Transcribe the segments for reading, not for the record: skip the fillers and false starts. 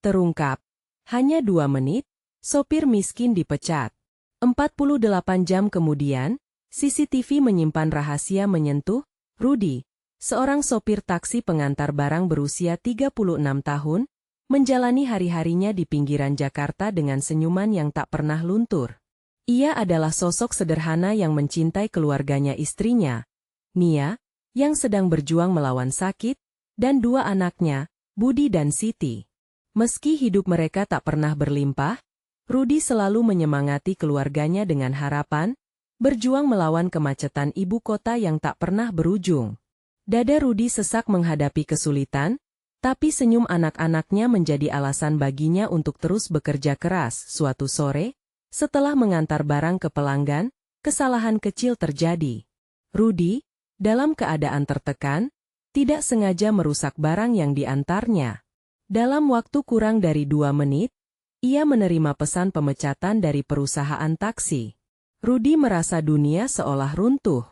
Terungkap. Hanya 2 menit, sopir miskin dipecat. 48 jam kemudian, CCTV menyimpan rahasia menyentuh Rudy, seorang sopir taksi pengantar barang berusia 36 tahun, menjalani hari-harinya di pinggiran Jakarta dengan senyuman yang tak pernah luntur. Ia adalah sosok sederhana yang mencintai keluarganya, istrinya, Nia, yang sedang berjuang melawan sakit, dan 2 anaknya, Budi dan Siti. Meski hidup mereka tak pernah berlimpah, Rudy selalu menyemangati keluarganya dengan harapan, berjuang melawan kemacetan ibu kota yang tak pernah berujung. Dada Rudy sesak menghadapi kesulitan, tapi senyum anak-anaknya menjadi alasan baginya untuk terus bekerja keras. Suatu sore, setelah mengantar barang ke pelanggan, kesalahan kecil terjadi. Rudy, dalam keadaan tertekan, tidak sengaja merusak barang yang diantarnya. Dalam waktu kurang dari 2 menit, ia menerima pesan pemecatan dari perusahaan taksi. Rudy merasa dunia seolah runtuh.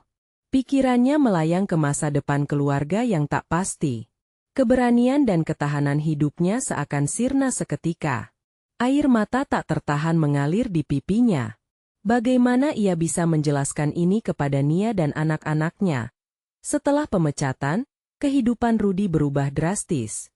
Pikirannya melayang ke masa depan keluarga yang tak pasti. Keberanian dan ketahanan hidupnya seakan sirna seketika. Air mata tak tertahan mengalir di pipinya. Bagaimana ia bisa menjelaskan ini kepada Nia dan anak-anaknya? Setelah pemecatan, kehidupan Rudy berubah drastis.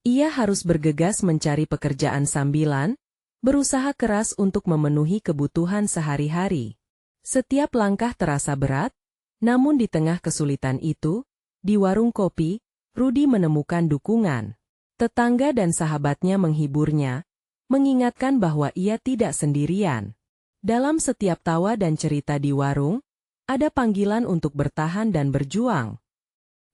Ia harus bergegas mencari pekerjaan sambilan, berusaha keras untuk memenuhi kebutuhan sehari-hari. Setiap langkah terasa berat, namun di tengah kesulitan itu, di warung kopi, Rudy menemukan dukungan. Tetangga dan sahabatnya menghiburnya, mengingatkan bahwa ia tidak sendirian. Dalam setiap tawa dan cerita di warung, ada panggilan untuk bertahan dan berjuang.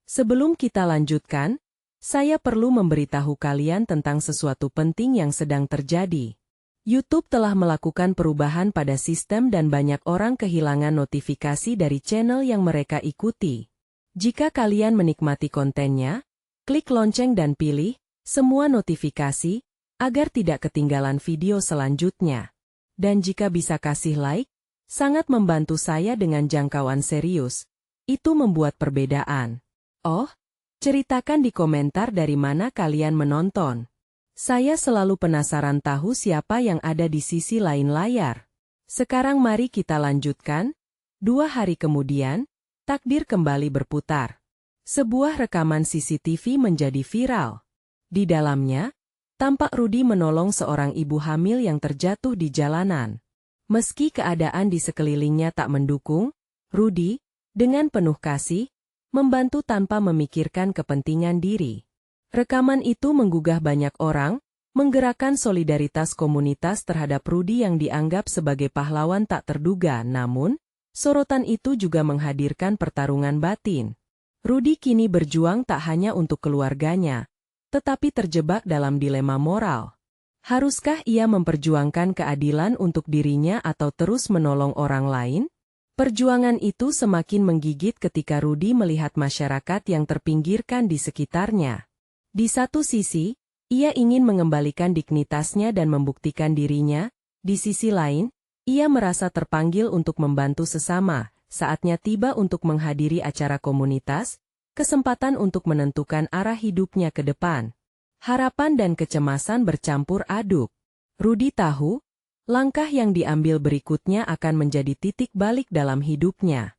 Sebelum kita lanjutkan, saya perlu memberitahu kalian tentang sesuatu penting yang sedang terjadi. YouTube telah melakukan perubahan pada sistem dan banyak orang kehilangan notifikasi dari channel yang mereka ikuti. Jika kalian menikmati kontennya, klik lonceng dan pilih semua notifikasi, agar tidak ketinggalan video selanjutnya. Dan jika bisa kasih like, sangat membantu saya dengan jangkauan serius. Itu membuat perbedaan. Oh, ceritakan di komentar dari mana kalian menonton. Saya selalu penasaran tahu siapa yang ada di sisi lain layar. Sekarang mari kita lanjutkan. 2 hari kemudian, takdir kembali berputar. Sebuah rekaman CCTV menjadi viral. Di dalamnya, tampak Rudy menolong seorang ibu hamil yang terjatuh di jalanan. Meski keadaan di sekelilingnya tak mendukung, Rudy, dengan penuh kasih, membantu tanpa memikirkan kepentingan diri. Rekaman itu menggugah banyak orang, menggerakkan solidaritas komunitas terhadap Rudy yang dianggap sebagai pahlawan tak terduga. Namun, sorotan itu juga menghadirkan pertarungan batin. Rudy kini berjuang tak hanya untuk keluarganya, tetapi terjebak dalam dilema moral. Haruskah ia memperjuangkan keadilan untuk dirinya atau terus menolong orang lain? Perjuangan itu semakin menggigit ketika Rudy melihat masyarakat yang terpinggirkan di sekitarnya. Di satu sisi, ia ingin mengembalikan dignitasnya dan membuktikan dirinya. Di sisi lain, ia merasa terpanggil untuk membantu sesama. Saatnya tiba untuk menghadiri acara komunitas, kesempatan untuk menentukan arah hidupnya ke depan. Harapan dan kecemasan bercampur aduk. Rudy tahu, langkah yang diambil berikutnya akan menjadi titik balik dalam hidupnya.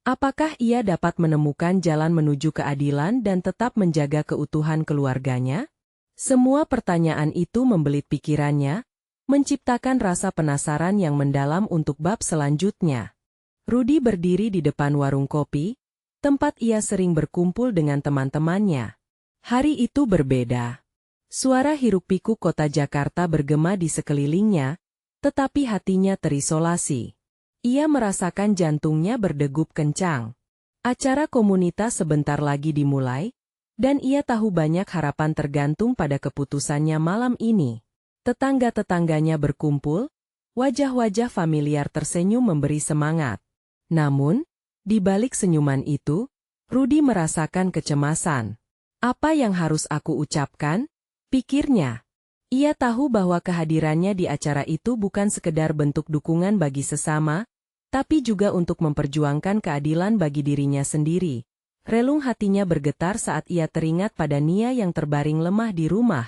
Apakah ia dapat menemukan jalan menuju keadilan dan tetap menjaga keutuhan keluarganya? Semua pertanyaan itu membelit pikirannya, menciptakan rasa penasaran yang mendalam untuk bab selanjutnya. Rudy berdiri di depan warung kopi, tempat ia sering berkumpul dengan teman-temannya. Hari itu berbeda. Suara hiruk-pikuk kota Jakarta bergema di sekelilingnya, tetapi hatinya terisolasi. Ia merasakan jantungnya berdegup kencang. Acara komunitas sebentar lagi dimulai, dan ia tahu banyak harapan tergantung pada keputusannya malam ini. Tetangga-tetangganya berkumpul, wajah-wajah familiar tersenyum memberi semangat. Namun, di balik senyuman itu, Rudy merasakan kecemasan. Apa yang harus aku ucapkan? Pikirnya. Ia tahu bahwa kehadirannya di acara itu bukan sekedar bentuk dukungan bagi sesama, tapi juga untuk memperjuangkan keadilan bagi dirinya sendiri. Relung hatinya bergetar saat ia teringat pada Nia yang terbaring lemah di rumah.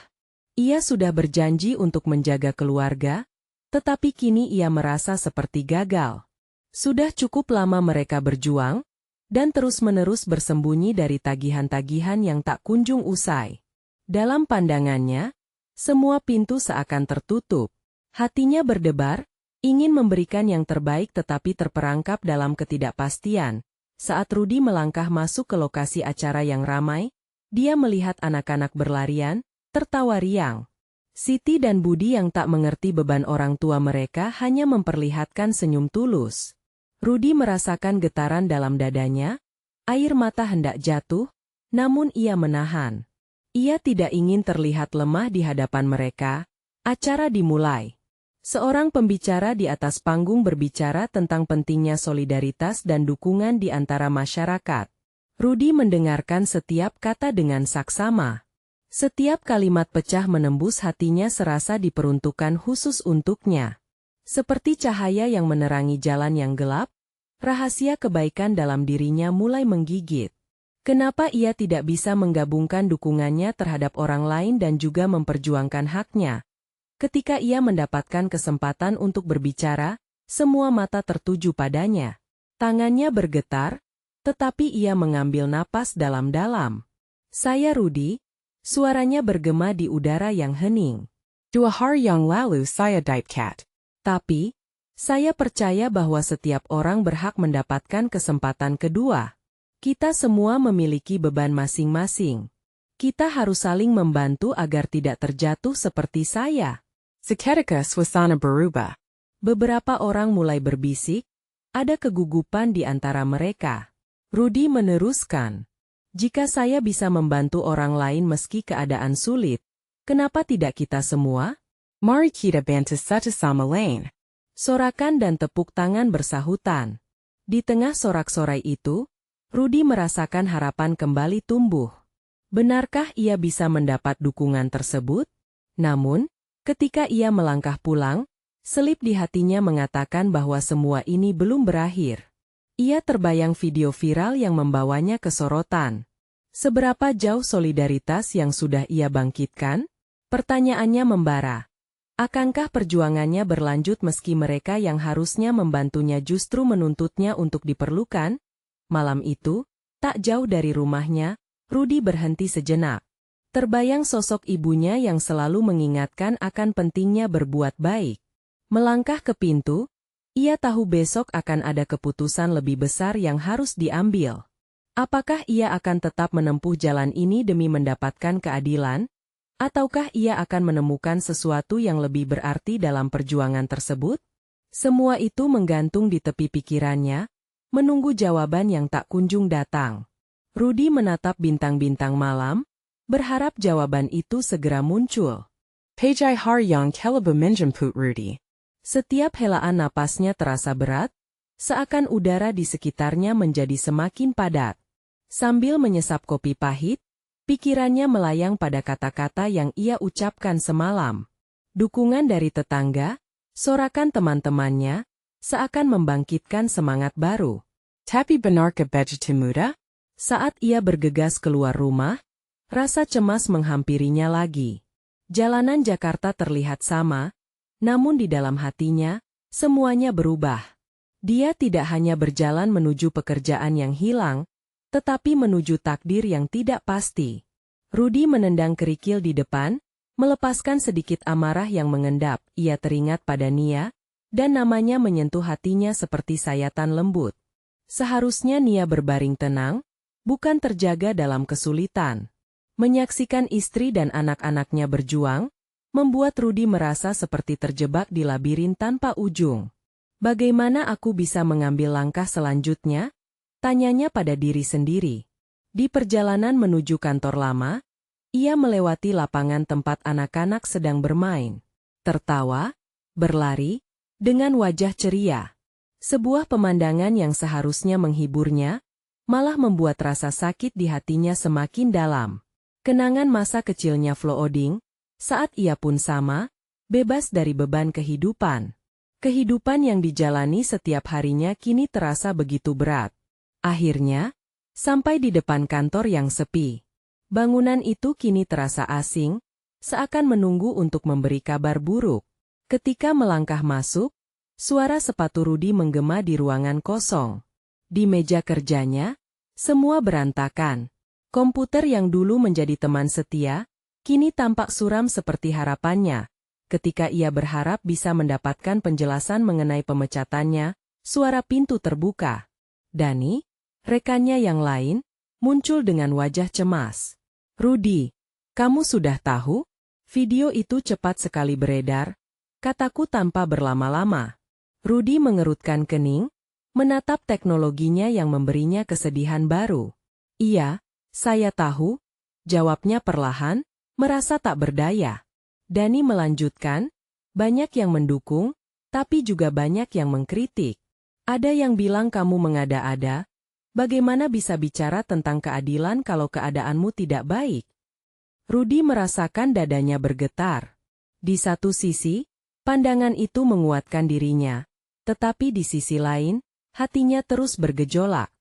Ia sudah berjanji untuk menjaga keluarga, tetapi kini ia merasa seperti gagal. Sudah cukup lama mereka berjuang, dan terus-menerus bersembunyi dari tagihan-tagihan yang tak kunjung usai. Dalam pandangannya, semua pintu seakan tertutup. Hatinya berdebar, ingin memberikan yang terbaik tetapi terperangkap dalam ketidakpastian. Saat Rudy melangkah masuk ke lokasi acara yang ramai, dia melihat anak-anak berlarian, tertawa riang. Siti dan Budi yang tak mengerti beban orang tua mereka hanya memperlihatkan senyum tulus. Rudy merasakan getaran dalam dadanya, air mata hendak jatuh, namun ia menahan. Ia tidak ingin terlihat lemah di hadapan mereka. Acara dimulai. Seorang pembicara di atas panggung berbicara tentang pentingnya solidaritas dan dukungan di antara masyarakat. Rudy mendengarkan setiap kata dengan saksama. Setiap kalimat pecah menembus hatinya serasa diperuntukkan khusus untuknya. Seperti cahaya yang menerangi jalan yang gelap, rahasia kebaikan dalam dirinya mulai menggigit. Kenapa ia tidak bisa menggabungkan dukungannya terhadap orang lain dan juga memperjuangkan haknya? Ketika ia mendapatkan kesempatan untuk berbicara, semua mata tertuju padanya. Tangannya bergetar, tetapi ia mengambil napas dalam-dalam. Saya Rudy, suaranya bergema di udara yang hening. 2 hari yang lalu saya dipecat. Tapi, saya percaya bahwa setiap orang berhak mendapatkan kesempatan kedua. Kita semua memiliki beban masing-masing. Kita harus saling membantu agar tidak terjatuh seperti saya. Seketika suasana berubah. Beberapa orang mulai berbisik, ada kegugupan di antara mereka. Rudy meneruskan, jika saya bisa membantu orang lain meski keadaan sulit, kenapa tidak kita semua? Mari kita bantu satu sama lain. Sorakan dan tepuk tangan bersahutan. Di tengah sorak-sorai itu, Rudy merasakan harapan kembali tumbuh. Benarkah ia bisa mendapat dukungan tersebut? Namun, ketika ia melangkah pulang, selip di hatinya mengatakan bahwa semua ini belum berakhir. Ia terbayang video viral yang membawanya ke sorotan. Seberapa jauh solidaritas yang sudah ia bangkitkan? Pertanyaannya membara. Akankah perjuangannya berlanjut meski mereka yang harusnya membantunya justru menuntutnya untuk diperlukan? Malam itu, tak jauh dari rumahnya, Rudy berhenti sejenak. Terbayang sosok ibunya yang selalu mengingatkan akan pentingnya berbuat baik. Melangkah ke pintu, ia tahu besok akan ada keputusan lebih besar yang harus diambil. Apakah ia akan tetap menempuh jalan ini demi mendapatkan keadilan? Ataukah ia akan menemukan sesuatu yang lebih berarti dalam perjuangan tersebut? Semua itu menggantung di tepi pikirannya, menunggu jawaban yang tak kunjung datang. Rudy menatap bintang-bintang malam, berharap jawaban itu segera muncul. Pejai Haryang Kelaba menjemput Rudy. Setiap helaan napasnya terasa berat, seakan udara di sekitarnya menjadi semakin padat. Sambil menyesap kopi pahit, pikirannya melayang pada kata-kata yang ia ucapkan semalam. Dukungan dari tetangga, sorakan teman-temannya, seakan membangkitkan semangat baru. Tapi benarkah begitu mudah? Saat ia bergegas keluar rumah, rasa cemas menghampirinya lagi. Jalanan Jakarta terlihat sama, namun di dalam hatinya, semuanya berubah. Dia tidak hanya berjalan menuju pekerjaan yang hilang, tetapi menuju takdir yang tidak pasti. Rudy menendang kerikil di depan, melepaskan sedikit amarah yang mengendap. Ia teringat pada Nia, dan namanya menyentuh hatinya seperti sayatan lembut. Seharusnya Nia berbaring tenang, bukan terjaga dalam kesulitan. Menyaksikan istri dan anak-anaknya berjuang, membuat Rudy merasa seperti terjebak di labirin tanpa ujung. Bagaimana aku bisa mengambil langkah selanjutnya? Tanyanya pada diri sendiri. Di perjalanan menuju kantor lama, ia melewati lapangan tempat anak-anak sedang bermain. Tertawa, berlari, dengan wajah ceria. Sebuah pemandangan yang seharusnya menghiburnya, malah membuat rasa sakit di hatinya semakin dalam. Kenangan masa kecilnya Flooding, saat ia pun sama, bebas dari beban kehidupan. Kehidupan yang dijalani setiap harinya kini terasa begitu berat. Akhirnya, sampai di depan kantor yang sepi. Bangunan itu kini terasa asing, seakan menunggu untuk memberi kabar buruk. Ketika melangkah masuk, suara sepatu Rudy menggema di ruangan kosong. Di meja kerjanya, semua berantakan. Komputer yang dulu menjadi teman setia, kini tampak suram seperti harapannya. Ketika ia berharap bisa mendapatkan penjelasan mengenai pemecatannya, suara pintu terbuka. Dani, rekannya yang lain, muncul dengan wajah cemas. "Rudy, kamu sudah tahu?" Video itu cepat sekali beredar, kataku tanpa berlama-lama. Rudy mengerutkan kening, menatap teknologinya yang memberinya kesedihan baru. "Iya, saya tahu," jawabnya perlahan, merasa tak berdaya. Dani melanjutkan, "Banyak yang mendukung, tapi juga banyak yang mengkritik. Ada yang bilang kamu mengada-ada. Bagaimana bisa bicara tentang keadilan kalau keadaanmu tidak baik?" Rudy merasakan dadanya bergetar. Di satu sisi, pandangan itu menguatkan dirinya, tetapi di sisi lain, hatinya terus bergejolak.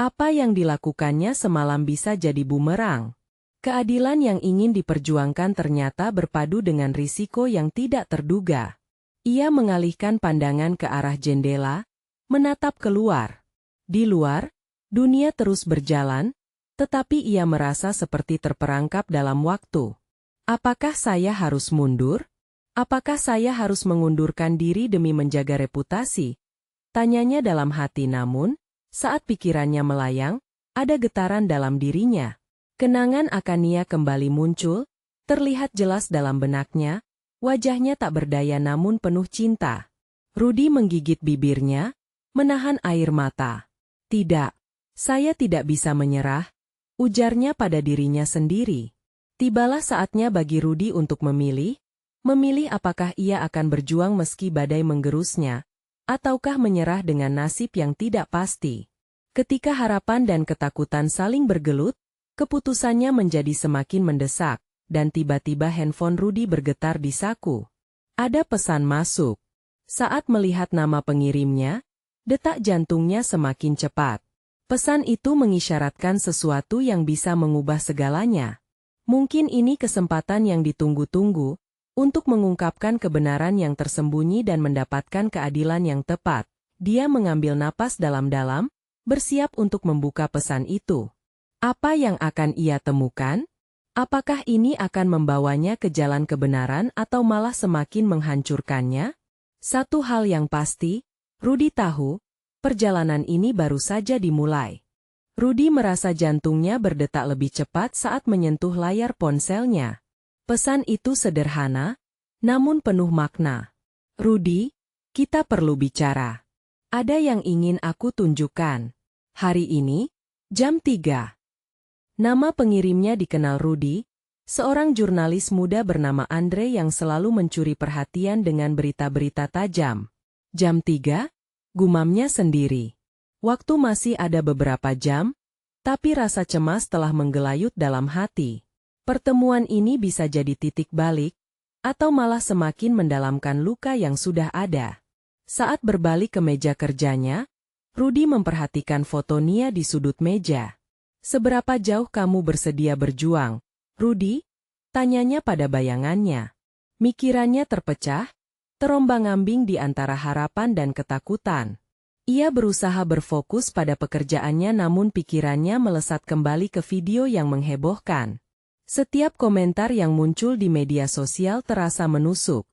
Apa yang dilakukannya semalam bisa jadi bumerang. Keadilan yang ingin diperjuangkan ternyata berpadu dengan risiko yang tidak terduga. Ia mengalihkan pandangan ke arah jendela, menatap keluar. Di luar, dunia terus berjalan, tetapi ia merasa seperti terperangkap dalam waktu. "Apakah saya harus mundur? Apakah saya harus mengundurkan diri demi menjaga reputasi?" Tanyanya dalam hati, namun, saat pikirannya melayang, ada getaran dalam dirinya. Kenangan akan Nia kembali muncul, terlihat jelas dalam benaknya, wajahnya tak berdaya namun penuh cinta. Rudy menggigit bibirnya, menahan air mata. "Tidak, saya tidak bisa menyerah," ujarnya pada dirinya sendiri. Tibalah saatnya bagi Rudy untuk memilih apakah ia akan berjuang meski badai menggerusnya, ataukah menyerah dengan nasib yang tidak pasti. Ketika harapan dan ketakutan saling bergelut, keputusannya menjadi semakin mendesak, dan tiba-tiba handphone Rudy bergetar di saku. Ada pesan masuk. Saat melihat nama pengirimnya, detak jantungnya semakin cepat. Pesan itu mengisyaratkan sesuatu yang bisa mengubah segalanya. Mungkin ini kesempatan yang ditunggu-tunggu, untuk mengungkapkan kebenaran yang tersembunyi dan mendapatkan keadilan yang tepat. Dia mengambil napas dalam-dalam, bersiap untuk membuka pesan itu. Apa yang akan ia temukan? Apakah ini akan membawanya ke jalan kebenaran atau malah semakin menghancurkannya? Satu hal yang pasti, Rudy tahu, perjalanan ini baru saja dimulai. Rudy merasa jantungnya berdetak lebih cepat saat menyentuh layar ponselnya. Pesan itu sederhana, namun penuh makna. "Rudy, kita perlu bicara. Ada yang ingin aku tunjukkan. Hari ini, jam 3. Nama pengirimnya dikenal Rudy, seorang jurnalis muda bernama Andre yang selalu mencuri perhatian dengan berita-berita tajam. "Jam 3? Gumamnya sendiri. Waktu masih ada beberapa jam, tapi rasa cemas telah menggelayut dalam hati. Pertemuan ini bisa jadi titik balik, atau malah semakin mendalamkan luka yang sudah ada." Saat berbalik ke meja kerjanya, Rudy memperhatikan foto Nia di sudut meja. "Seberapa jauh kamu bersedia berjuang, Rudy?" tanyanya pada bayangannya. Mikirannya terpecah, terombang-ambing di antara harapan dan ketakutan. Ia berusaha berfokus pada pekerjaannya namun pikirannya melesat kembali ke video yang menghebohkan. Setiap komentar yang muncul di media sosial terasa menusuk.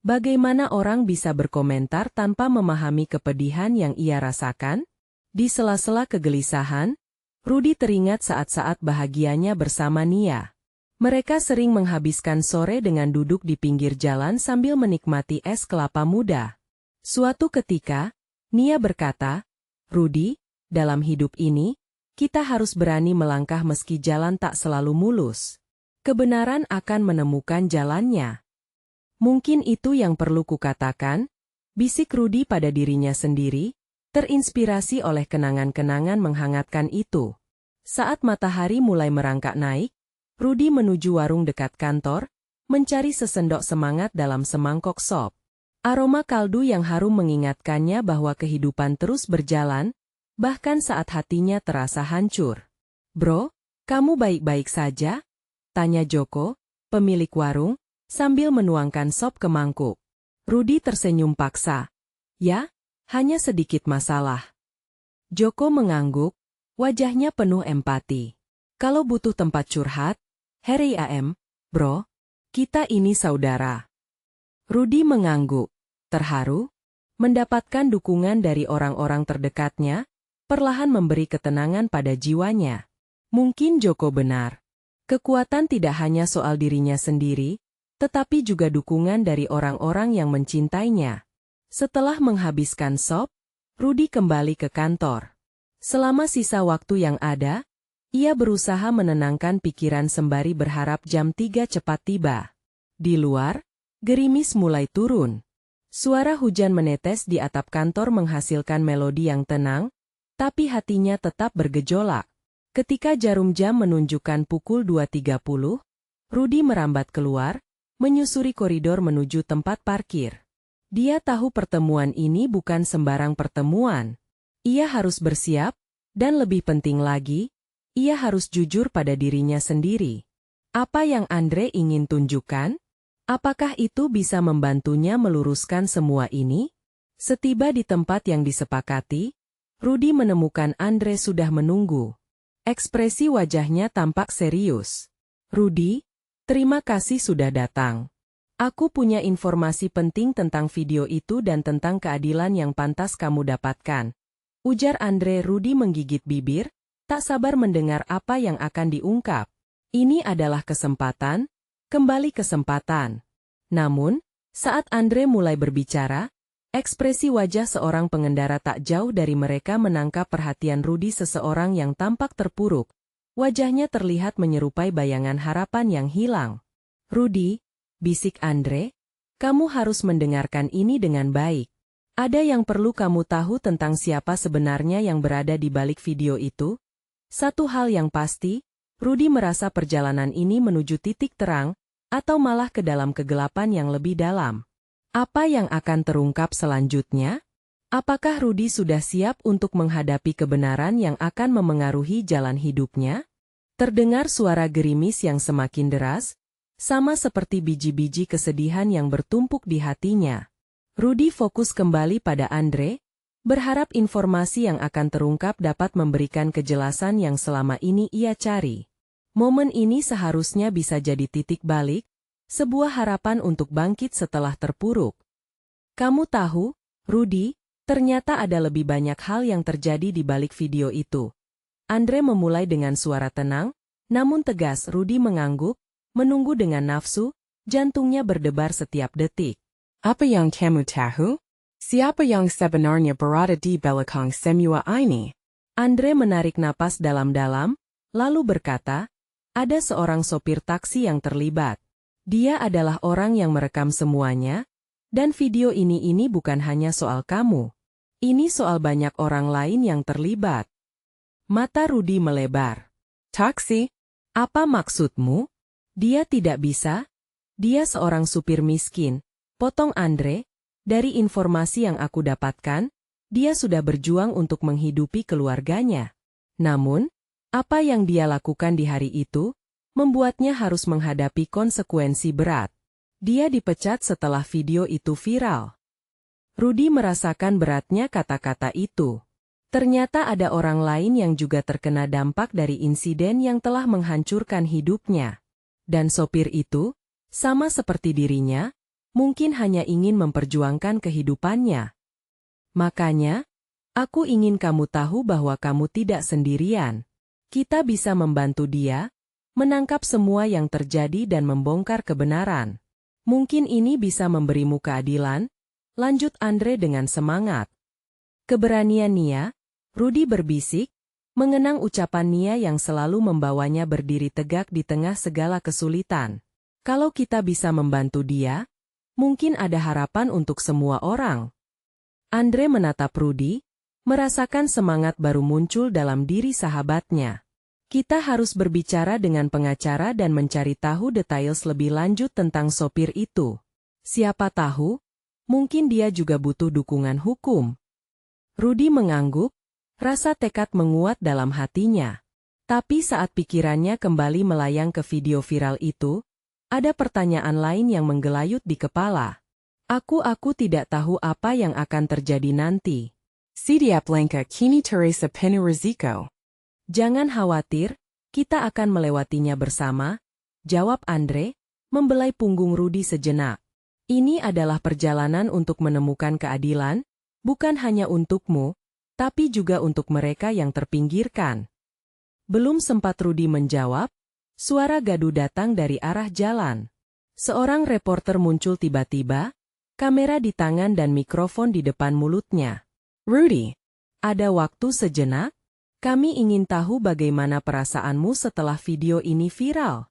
Bagaimana orang bisa berkomentar tanpa memahami kepedihan yang ia rasakan? Di sela-sela kegelisahan, Rudy teringat saat-saat bahagianya bersama Nia. Mereka sering menghabiskan sore dengan duduk di pinggir jalan sambil menikmati es kelapa muda. Suatu ketika, Nia berkata, "Rudy, dalam hidup ini, kita harus berani melangkah meski jalan tak selalu mulus. Kebenaran akan menemukan jalannya." "Mungkin itu yang perlu kukatakan," bisik Rudy pada dirinya sendiri, terinspirasi oleh kenangan-kenangan menghangatkan itu. Saat matahari mulai merangkak naik, Rudy menuju warung dekat kantor, mencari sesendok semangat dalam semangkok sop. Aroma kaldu yang harum mengingatkannya bahwa kehidupan terus berjalan, bahkan saat hatinya terasa hancur. "Bro, kamu baik-baik saja?" tanya Joko, pemilik warung, sambil menuangkan sop ke mangkuk. Rudi tersenyum paksa. Ya, hanya sedikit masalah. Joko mengangguk, wajahnya penuh empati. Kalau butuh tempat curhat, Harry AM, bro, kita ini saudara. Rudi mengangguk, terharu, mendapatkan dukungan dari orang-orang terdekatnya, perlahan memberi ketenangan pada jiwanya. Mungkin Joko benar. Kekuatan tidak hanya soal dirinya sendiri, tetapi juga dukungan dari orang-orang yang mencintainya. Setelah menghabiskan sop, Rudi kembali ke kantor. Selama sisa waktu yang ada, ia berusaha menenangkan pikiran sembari berharap jam 3 cepat tiba. Di luar, gerimis mulai turun. Suara hujan menetes di atap kantor menghasilkan melodi yang tenang, tapi hatinya tetap bergejolak. Ketika jarum jam menunjukkan pukul 2.30, Rudi merambat keluar, menyusuri koridor menuju tempat parkir. Dia tahu pertemuan ini bukan sembarang pertemuan. Ia harus bersiap, dan lebih penting lagi, ia harus jujur pada dirinya sendiri. Apa yang Andre ingin tunjukkan? Apakah itu bisa membantunya meluruskan semua ini? Setiba di tempat yang disepakati, Rudi menemukan Andre sudah menunggu. Ekspresi wajahnya tampak serius. Rudi, terima kasih sudah datang. Aku punya informasi penting tentang video itu dan tentang keadilan yang pantas kamu dapatkan. Ujar Andre. Rudi menggigit bibir, tak sabar mendengar apa yang akan diungkap. Ini adalah kesempatan, kembali kesempatan. Namun, saat Andre mulai berbicara, ekspresi wajah seorang pengendara tak jauh dari mereka menangkap perhatian Rudi. Seseorang yang tampak terpuruk. Wajahnya terlihat menyerupai bayangan harapan yang hilang. Rudi, bisik Andre, kamu harus mendengarkan ini dengan baik. Ada yang perlu kamu tahu tentang siapa sebenarnya yang berada di balik video itu. Satu hal yang pasti, Rudi merasa perjalanan ini menuju titik terang, atau malah ke dalam kegelapan yang lebih dalam. Apa yang akan terungkap selanjutnya? Apakah Rudi sudah siap untuk menghadapi kebenaran yang akan memengaruhi jalan hidupnya? Terdengar suara gerimis yang semakin deras, sama seperti biji-biji kesedihan yang bertumpuk di hatinya. Rudi fokus kembali pada Andre, berharap informasi yang akan terungkap dapat memberikan kejelasan yang selama ini ia cari. Momen ini seharusnya bisa jadi titik balik, sebuah harapan untuk bangkit setelah terpuruk. Kamu tahu, Rudi, ternyata ada lebih banyak hal yang terjadi di balik video itu. Andre memulai dengan suara tenang, namun tegas. Rudi mengangguk, menunggu dengan nafsu, jantungnya berdebar setiap detik. Apa yang kamu tahu? Siapa yang sebenarnya berada di belakang semua ini? Andre menarik napas dalam-dalam, lalu berkata, ada seorang sopir taksi yang terlibat. Dia adalah orang yang merekam semuanya, dan video ini bukan hanya soal kamu. Ini soal banyak orang lain yang terlibat. Mata Rudi melebar. Taksi? Apa maksudmu? Dia tidak bisa? Dia seorang supir miskin, potong Andre. Dari informasi yang aku dapatkan, dia sudah berjuang untuk menghidupi keluarganya. Namun, apa yang dia lakukan di hari itu, membuatnya harus menghadapi konsekuensi berat. Dia dipecat setelah video itu viral. Rudi merasakan beratnya kata-kata itu. Ternyata ada orang lain yang juga terkena dampak dari insiden yang telah menghancurkan hidupnya. Dan sopir itu, sama seperti dirinya, mungkin hanya ingin memperjuangkan kehidupannya. Makanya, aku ingin kamu tahu bahwa kamu tidak sendirian. Kita bisa membantu dia, menangkap semua yang terjadi dan membongkar kebenaran. Mungkin ini bisa memberimu keadilan, lanjut Andre dengan semangat. Keberanian Nia, Rudi berbisik, mengenang ucapan Nia yang selalu membawanya berdiri tegak di tengah segala kesulitan. Kalau kita bisa membantu dia, mungkin ada harapan untuk semua orang. Andre menatap Rudi, merasakan semangat baru muncul dalam diri sahabatnya. Kita harus berbicara dengan pengacara dan mencari tahu detail lebih lanjut tentang sopir itu. Siapa tahu, mungkin dia juga butuh dukungan hukum. Rudi mengangguk, rasa tekad menguat dalam hatinya. Tapi saat pikirannya kembali melayang ke video viral itu, Ada pertanyaan lain yang menggelayut di kepala. Aku tidak tahu apa yang akan terjadi nanti. Sidiap Blanca kini Teresa Penuriziko. Jangan khawatir, kita akan melewatinya bersama, jawab Andre, membelai punggung Rudy sejenak. Ini adalah perjalanan untuk menemukan keadilan, bukan hanya untukmu, tapi juga untuk mereka yang terpinggirkan. Belum sempat Rudy menjawab, suara gaduh datang dari arah jalan. Seorang reporter muncul tiba-tiba, kamera di tangan dan mikrofon di depan mulutnya. Rudy, ada waktu sejenak? Kami ingin tahu bagaimana perasaanmu setelah video ini viral.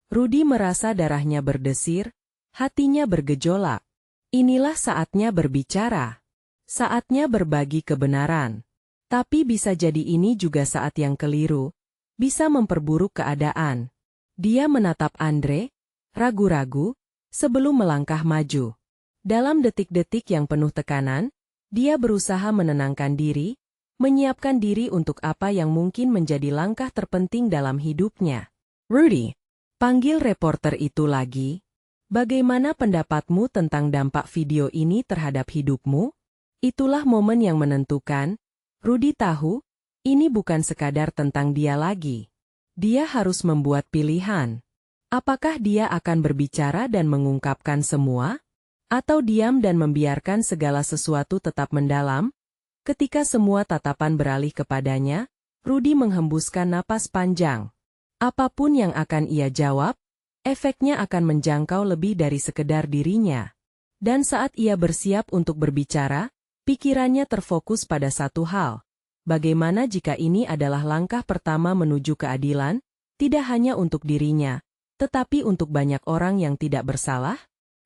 Rudy merasa darahnya berdesir, hatinya bergejolak. Inilah saatnya berbicara. Saatnya berbagi kebenaran. Tapi bisa jadi ini juga saat yang keliru, bisa memperburuk keadaan. Dia menatap Andre, ragu-ragu, sebelum melangkah maju. Dalam detik-detik yang penuh tekanan, dia berusaha menenangkan diri, menyiapkan diri untuk apa yang mungkin menjadi langkah terpenting dalam hidupnya. Rudy, Panggil reporter itu lagi. Bagaimana pendapatmu tentang dampak video ini terhadap hidupmu? Itulah momen yang menentukan. Rudy tahu, ini bukan sekadar tentang dia lagi. Dia harus membuat pilihan. Apakah dia akan berbicara dan mengungkapkan semua? Atau diam dan membiarkan segala sesuatu tetap mendalam? Ketika semua tatapan beralih kepadanya, Rudy menghembuskan napas panjang. Apapun yang akan ia jawab, efeknya akan menjangkau lebih dari sekedar dirinya. Dan saat ia bersiap untuk berbicara, pikirannya terfokus pada satu hal. Bagaimana jika ini adalah langkah pertama menuju keadilan, tidak hanya untuk dirinya, tetapi untuk banyak orang yang tidak bersalah?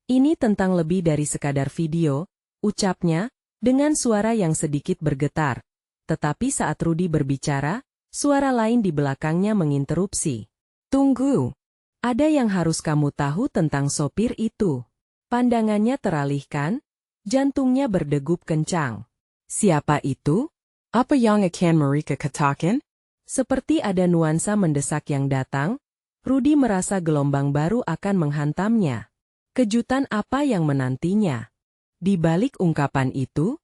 Ini tentang lebih dari sekadar video, ucapnya, dengan suara yang sedikit bergetar. Tetapi saat Rudy berbicara, suara lain di belakangnya menginterupsi. Tunggu. Ada yang harus kamu tahu tentang sopir itu. Pandangannya teralihkan, jantungnya berdegup kencang. Siapa itu? Apa yang akan mereka katakan? Seperti ada nuansa mendesak yang datang, Rudy merasa gelombang baru akan menghantamnya. Kejutan apa yang menantinya? Di balik ungkapan itu,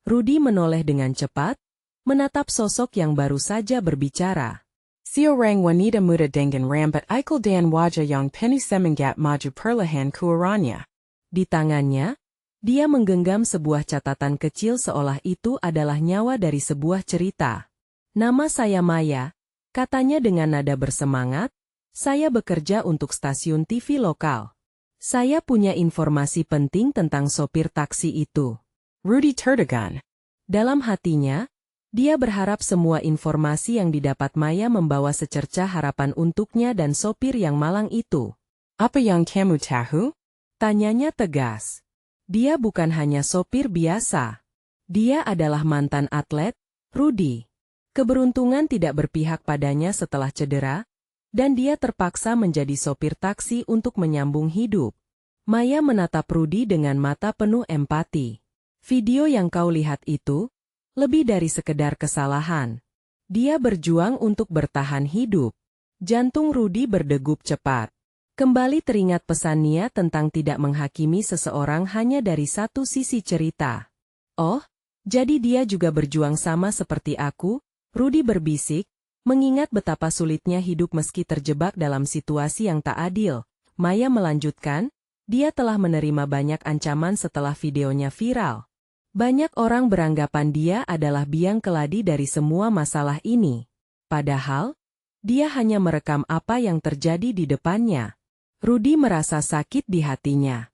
Rudy menoleh dengan cepat, menatap sosok yang baru saja berbicara. Seorang wanita muda dengan rambut ikal dan wajah yang penuh semangat maju perlahan ke arahnya. Di tangannya, dia menggenggam sebuah catatan kecil seolah itu adalah nyawa dari sebuah cerita. Nama saya Maya, katanya dengan nada bersemangat, saya bekerja untuk stasiun TV lokal. Saya punya informasi penting tentang sopir taksi itu. Rudy tertegun. Dalam hatinya, dia berharap semua informasi yang didapat Maya membawa secercah harapan untuknya dan sopir yang malang itu. Apa yang kamu tahu? Tanyanya tegas. Dia bukan hanya sopir biasa. Dia adalah mantan atlet, Rudy. Keberuntungan tidak berpihak padanya setelah cedera, dan dia terpaksa menjadi sopir taksi untuk menyambung hidup. Maya menatap Rudy dengan mata penuh empati. Video yang kau lihat itu, lebih dari sekedar kesalahan. Dia berjuang untuk bertahan hidup. Jantung Rudy berdegup cepat. Kembali teringat pesan Nia tentang tidak menghakimi seseorang hanya dari satu sisi cerita. Oh, jadi dia juga berjuang sama seperti aku, Rudy berbisik, mengingat betapa sulitnya hidup meski terjebak dalam situasi yang tak adil. Maya melanjutkan, dia telah menerima banyak ancaman setelah videonya viral. Banyak orang beranggapan dia adalah biang keladi dari semua masalah ini. Padahal, dia hanya merekam apa yang terjadi di depannya. Rudy merasa sakit di hatinya.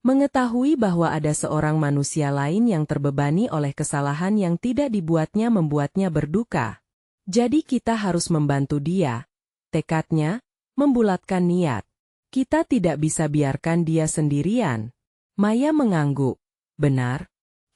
Mengetahui bahwa ada seorang manusia lain yang terbebani oleh kesalahan yang tidak dibuatnya membuatnya berduka. Jadi kita harus membantu dia. Tekadnya, membulatkan niat. Kita tidak bisa biarkan dia sendirian. Maya mengangguk. Benar.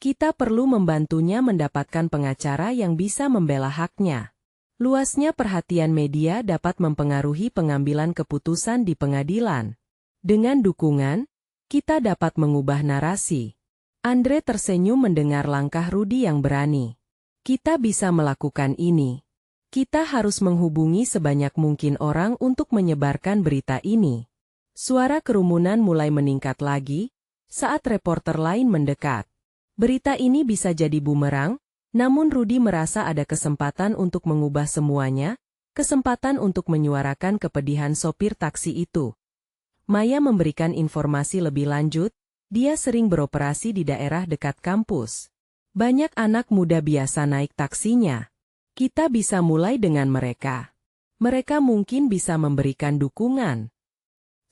Kita perlu membantunya mendapatkan pengacara yang bisa membela haknya. Luasnya perhatian media dapat mempengaruhi pengambilan keputusan di pengadilan. Dengan dukungan, kita dapat mengubah narasi. Andre tersenyum mendengar langkah Rudy yang berani. Kita bisa melakukan ini. Kita harus menghubungi sebanyak mungkin orang untuk menyebarkan berita ini. Suara kerumunan mulai meningkat lagi saat reporter lain mendekat. Berita ini bisa jadi bumerang, namun Rudy merasa ada kesempatan untuk mengubah semuanya, kesempatan untuk menyuarakan kepedihan sopir taksi itu. Maya memberikan informasi lebih lanjut, dia sering beroperasi di daerah dekat kampus. Banyak anak muda biasa naik taksinya. Kita bisa mulai dengan mereka. Mereka mungkin bisa memberikan dukungan.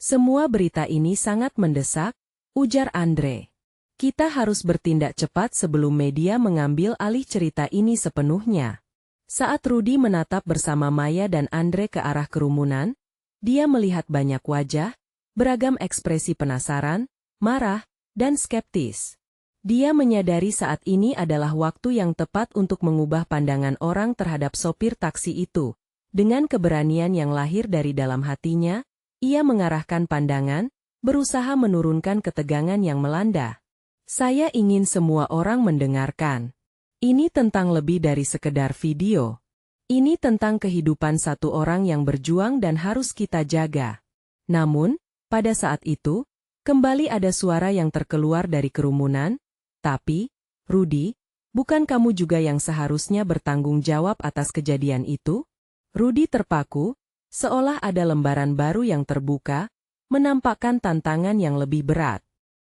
Semua berita ini sangat mendesak, ujar Andre. Kita harus bertindak cepat sebelum media mengambil alih cerita ini sepenuhnya. Saat Rudy menatap bersama Maya dan Andre ke arah kerumunan, dia melihat banyak wajah, beragam ekspresi penasaran, marah, dan skeptis. Dia menyadari saat ini adalah waktu yang tepat untuk mengubah pandangan orang terhadap sopir taksi itu. Dengan keberanian yang lahir dari dalam hatinya, ia mengarahkan pandangan, berusaha menurunkan ketegangan yang melanda. Saya ingin semua orang mendengarkan. Ini tentang lebih dari sekedar video. Ini tentang kehidupan satu orang yang berjuang dan harus kita jaga. Namun, pada saat itu, kembali ada suara yang terkeluar dari kerumunan. Tapi, Rudy, bukan kamu juga yang seharusnya bertanggung jawab atas kejadian itu? Rudy terpaku, seolah ada lembaran baru yang terbuka, menampakkan tantangan yang lebih berat.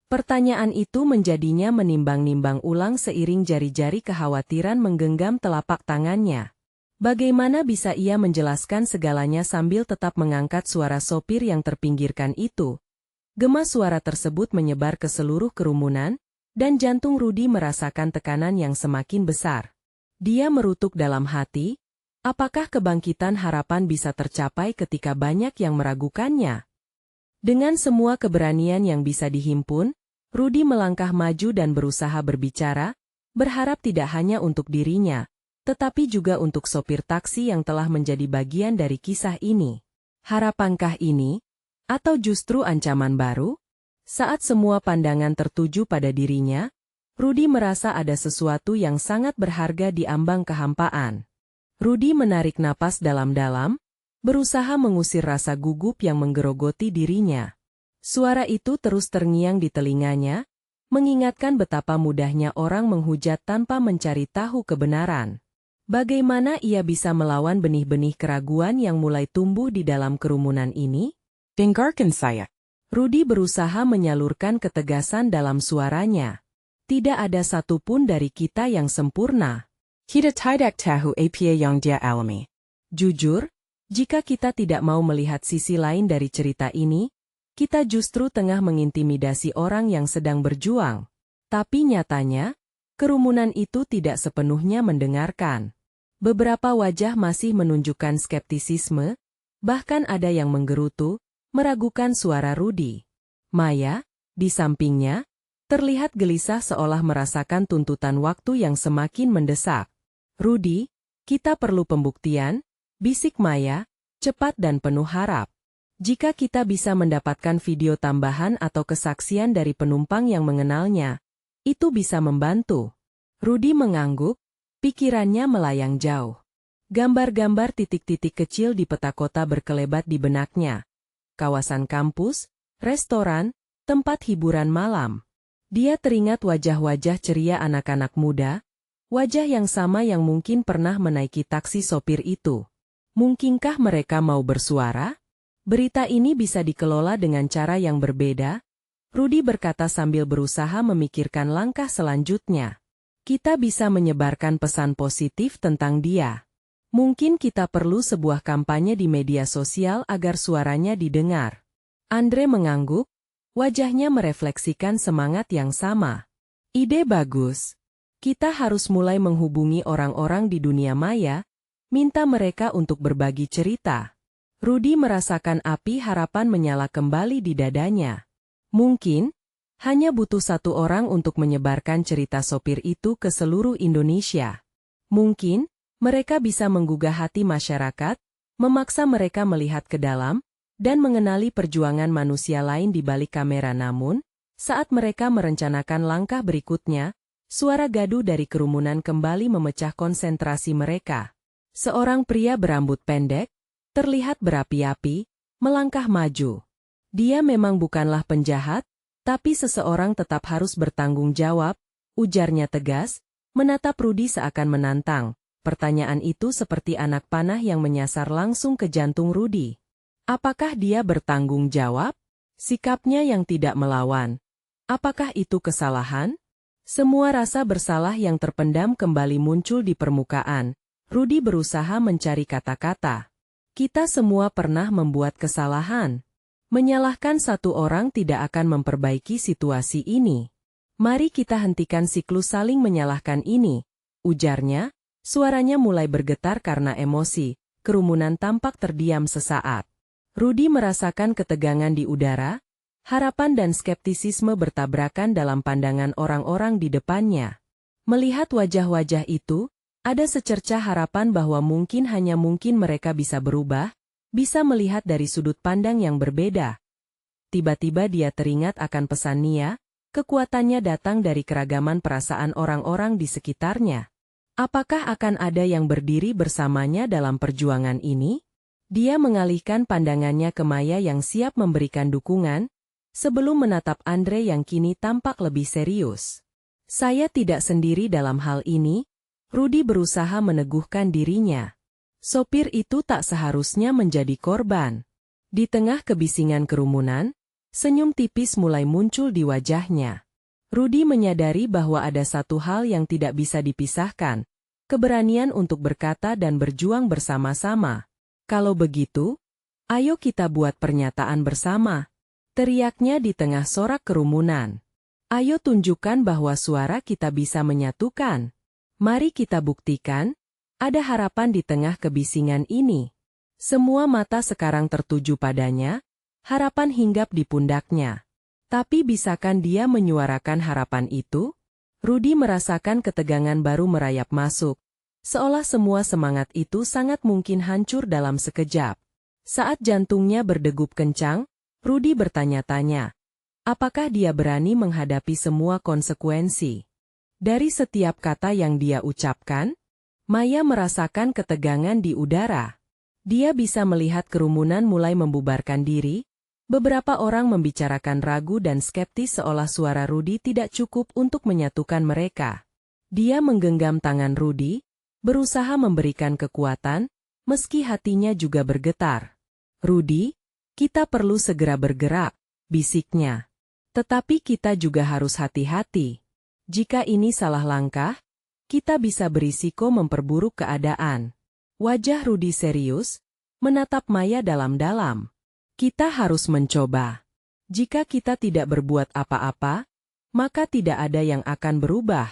Pertanyaan itu menjadinya menimbang-nimbang ulang seiring jari-jari kekhawatiran menggenggam telapak tangannya. Bagaimana bisa ia menjelaskan segalanya sambil tetap mengangkat suara sopir yang terpinggirkan itu? Gema suara tersebut menyebar ke seluruh kerumunan, dan jantung Rudy merasakan tekanan yang semakin besar. Dia merutuk dalam hati, apakah kebangkitan harapan bisa tercapai ketika banyak yang meragukannya? Dengan semua keberanian yang bisa dihimpun, Rudy melangkah maju dan berusaha berbicara, berharap tidak hanya untuk dirinya, tetapi juga untuk sopir taksi yang telah menjadi bagian dari kisah ini. Harapankah ini? Atau justru ancaman baru? Saat semua pandangan tertuju pada dirinya, Rudy merasa ada sesuatu yang sangat berharga di ambang kehampaan. Rudy menarik napas dalam-dalam, berusaha mengusir rasa gugup yang menggerogoti dirinya. Suara itu terus terngiang di telinganya, mengingatkan betapa mudahnya orang menghujat tanpa mencari tahu kebenaran. Bagaimana ia bisa melawan benih-benih keraguan yang mulai tumbuh di dalam kerumunan ini? Dengarkan saya. Rudy berusaha menyalurkan ketegasan dalam suaranya. Tidak ada satupun dari kita yang sempurna. Kita tidak tahu apa yang dia alami. Jujur, jika kita tidak mau melihat sisi lain dari cerita ini, kita justru tengah mengintimidasi orang yang sedang berjuang. Tapi nyatanya, kerumunan itu tidak sepenuhnya mendengarkan. Beberapa wajah masih menunjukkan skeptisisme, bahkan ada yang menggerutu, meragukan suara Rudy. Maya, di sampingnya, terlihat gelisah seolah merasakan tuntutan waktu yang semakin mendesak. Rudy, kita perlu pembuktian, bisik Maya, cepat dan penuh harap. Jika kita bisa mendapatkan video tambahan atau kesaksian dari penumpang yang mengenalnya, itu bisa membantu. Rudy mengangguk, pikirannya melayang jauh. Gambar-gambar titik-titik kecil di peta kota berkelebat di benaknya. Kawasan kampus, restoran, tempat hiburan malam. Dia teringat wajah-wajah ceria anak-anak muda, wajah yang sama yang mungkin pernah menaiki taksi sopir itu. Mungkinkah mereka mau bersuara? Berita ini bisa dikelola dengan cara yang berbeda, Rudy berkata sambil berusaha memikirkan langkah selanjutnya. Kita bisa menyebarkan pesan positif tentang dia. Mungkin kita perlu sebuah kampanye di media sosial agar suaranya didengar. Andre mengangguk, wajahnya merefleksikan semangat yang sama. Ide bagus. Kita harus mulai menghubungi orang-orang di dunia maya, minta mereka untuk berbagi cerita. Rudy merasakan api harapan menyala kembali di dadanya. Mungkin, hanya butuh satu orang untuk menyebarkan cerita sopir itu ke seluruh Indonesia. Mungkin, mereka bisa menggugah hati masyarakat, memaksa mereka melihat ke dalam, dan mengenali perjuangan manusia lain di balik kamera. Namun, saat mereka merencanakan langkah berikutnya, suara gaduh dari kerumunan kembali memecah konsentrasi mereka. Seorang pria berambut pendek, terlihat berapi-api, melangkah maju. Dia memang bukanlah penjahat, tapi seseorang tetap harus bertanggung jawab, ujarnya tegas, menatap Rudy seakan menantang. Pertanyaan itu seperti anak panah yang menyasar langsung ke jantung Rudy. Apakah dia bertanggung jawab? Sikapnya yang tidak melawan. Apakah itu kesalahan? Semua rasa bersalah yang terpendam kembali muncul di permukaan. Rudy berusaha mencari kata-kata. Kita semua pernah membuat kesalahan. Menyalahkan satu orang tidak akan memperbaiki situasi ini. Mari kita hentikan siklus saling menyalahkan ini, ujarnya. Suaranya mulai bergetar karena emosi. Kerumunan tampak terdiam sesaat. Rudy merasakan ketegangan di udara. Harapan dan skeptisisme bertabrakan dalam pandangan orang-orang di depannya. Melihat wajah-wajah itu, ada secercah harapan bahwa hanya mungkin mereka bisa berubah, bisa melihat dari sudut pandang yang berbeda. Tiba-tiba dia teringat akan pesan Nia, kekuatannya datang dari keragaman perasaan orang-orang di sekitarnya. Apakah akan ada yang berdiri bersamanya dalam perjuangan ini? Dia mengalihkan pandangannya ke Maya yang siap memberikan dukungan, sebelum menatap Andre yang kini tampak lebih serius. Saya tidak sendiri dalam hal ini, Rudy berusaha meneguhkan dirinya. Sopir itu tak seharusnya menjadi korban. Di tengah kebisingan kerumunan, senyum tipis mulai muncul di wajahnya. Rudy menyadari bahwa ada satu hal yang tidak bisa dipisahkan, keberanian untuk berkata dan berjuang bersama-sama. Kalau begitu, ayo kita buat pernyataan bersama. Teriaknya di tengah sorak kerumunan. Ayo tunjukkan bahwa suara kita bisa menyatukan. Mari kita buktikan. Ada harapan di tengah kebisingan ini. Semua mata sekarang tertuju padanya, harapan hinggap di pundaknya. Tapi bisakah dia menyuarakan harapan itu? Rudy merasakan ketegangan baru merayap masuk. Seolah semua semangat itu sangat mungkin hancur dalam sekejap. Saat jantungnya berdegup kencang, Rudy bertanya-tanya. Apakah dia berani menghadapi semua konsekuensi? Dari setiap kata yang dia ucapkan, Maya merasakan ketegangan di udara. Dia bisa melihat kerumunan mulai membubarkan diri. Beberapa orang membicarakan ragu dan skeptis seolah suara Rudy tidak cukup untuk menyatukan mereka. Dia menggenggam tangan Rudy, berusaha memberikan kekuatan, meski hatinya juga bergetar. Rudy, kita perlu segera bergerak, bisiknya. Tetapi kita juga harus hati-hati. Jika ini salah langkah, kita bisa berisiko memperburuk keadaan. Wajah Rudy serius, menatap Maya dalam-dalam. Kita harus mencoba. Jika kita tidak berbuat apa-apa, maka tidak ada yang akan berubah.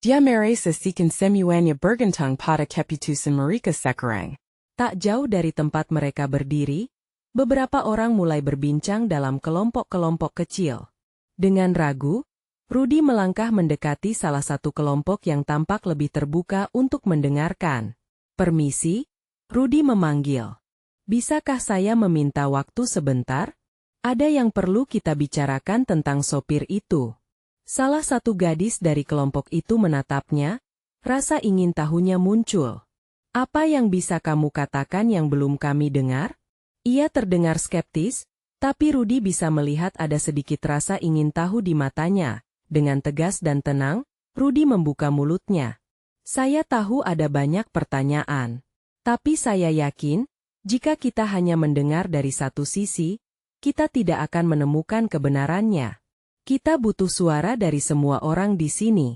Dia merasa sikan semuanya bergantung pada keputusan mereka sekarang. Tak jauh dari tempat mereka berdiri, beberapa orang mulai berbincang dalam kelompok-kelompok kecil. Dengan ragu, Rudy melangkah mendekati salah satu kelompok yang tampak lebih terbuka untuk mendengarkan. Permisi, Rudy memanggil. Bisakah saya meminta waktu sebentar? Ada yang perlu kita bicarakan tentang sopir itu. Salah satu gadis dari kelompok itu menatapnya, rasa ingin tahunya muncul. Apa yang bisa kamu katakan yang belum kami dengar? Ia terdengar skeptis, tapi Rudy bisa melihat ada sedikit rasa ingin tahu di matanya. Dengan tegas dan tenang, Rudy membuka mulutnya. Saya tahu ada banyak pertanyaan. Tapi saya yakin, jika kita hanya mendengar dari satu sisi, kita tidak akan menemukan kebenarannya. Kita butuh suara dari semua orang di sini.